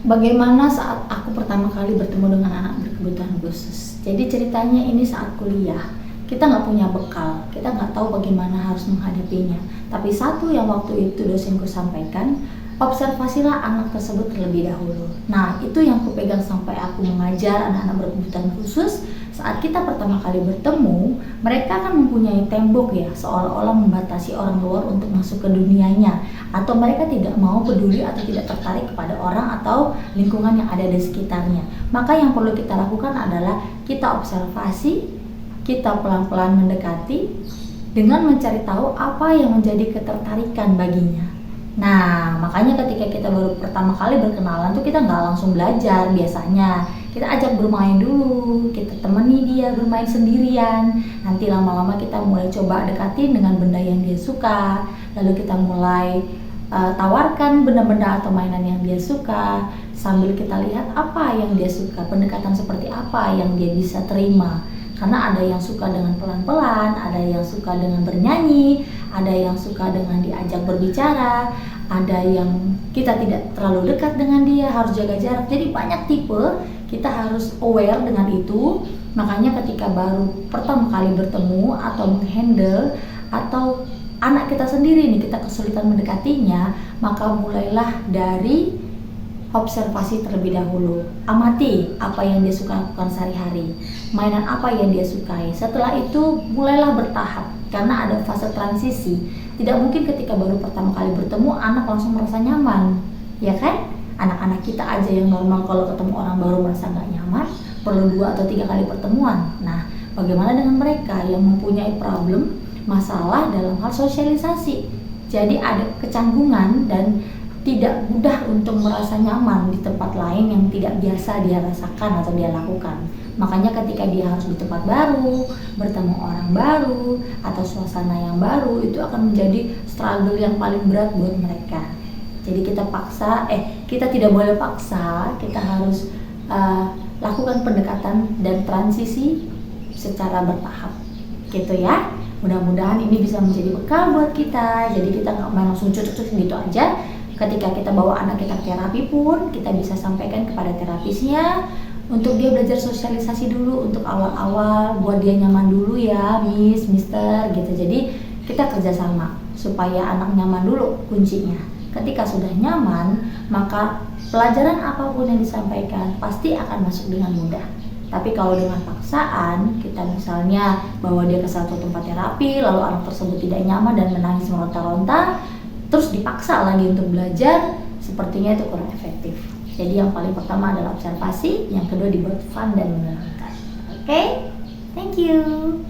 Bagaimana saat aku pertama kali bertemu dengan anak berkebutuhan khusus? Jadi ceritanya ini saat kuliah. Kita nggak punya bekal, kita nggak tahu bagaimana harus menghadapinya. Tapi satu yang waktu itu dosenku sampaikan, observasilah anak tersebut terlebih dahulu. Nah, itu yang kupegang sampai aku mengajar anak-anak berkebutuhan khusus. Saat kita pertama kali bertemu, mereka kan mempunyai tembok ya, seolah-olah membatasi orang luar untuk masuk ke dunianya, atau mereka tidak mau peduli atau tidak tertarik kepada orang atau lingkungan yang ada di sekitarnya. Maka yang perlu kita lakukan adalah kita observasi, kita pelan-pelan mendekati dengan mencari tahu apa yang menjadi ketertarikan baginya. Nah, makanya ketika kita baru pertama kali berkenalan tuh kita nggak langsung belajar biasanya. Kita ajak bermain dulu, kita temani dia bermain sendirian. Nanti lama-lama kita mulai coba dekatin dengan benda yang dia suka. Lalu kita mulai tawarkan benda-benda atau mainan yang dia suka. Sambil kita lihat apa yang dia suka, pendekatan seperti apa yang dia bisa terima. Karena ada yang suka dengan pelan-pelan, ada yang suka dengan bernyanyi, ada yang suka dengan diajak berbicara, ada yang kita tidak terlalu dekat dengan dia, harus jaga jarak. Jadi banyak tipe, kita harus aware dengan itu. Makanya ketika baru pertama kali bertemu atau menghandle atau anak kita sendiri nih, kita kesulitan mendekatinya, maka mulailah dari observasi terlebih dahulu. Amati apa yang dia suka lakukan sehari-hari, mainan apa yang dia sukai. Setelah itu mulailah bertahap, karena ada fase transisi. Tidak mungkin ketika baru pertama kali bertemu anak langsung merasa nyaman, ya kan? Anak-anak kita aja yang normal kalau ketemu orang baru merasa nggak nyaman, perlu 2 atau 3 kali pertemuan. Nah, bagaimana dengan mereka yang mempunyai masalah dalam hal sosialisasi? Jadi ada kecanggungan dan tidak mudah untuk merasa nyaman di tempat lain yang tidak biasa dia rasakan atau dia lakukan. Makanya ketika dia harus di tempat baru, bertemu orang baru, atau suasana yang baru, itu akan menjadi struggle yang paling berat buat mereka. Jadi kita tidak boleh paksa, kita harus lakukan pendekatan dan transisi secara bertahap, gitu ya. Mudah-mudahan ini bisa menjadi bekal buat kita. Jadi kita nggak main langsung cucuk-cucuk gitu aja. Ketika kita bawa anak kita terapi pun, kita bisa sampaikan kepada terapisnya untuk dia belajar sosialisasi dulu untuk awal-awal, buat dia nyaman dulu ya, mister gitu. Jadi kita kerjasama supaya anak nyaman dulu kuncinya. Ketika sudah nyaman, maka pelajaran apapun yang disampaikan pasti akan masuk dengan mudah. Tapi kalau dengan paksaan, kita misalnya bawa dia ke satu tempat terapi, lalu anak tersebut tidak nyaman dan menangis meronta-ronta, terus dipaksa lagi untuk belajar, sepertinya itu kurang efektif. Jadi yang paling pertama adalah observasi, yang kedua dibuat fun dan menyenangkan. Oke? Thank you.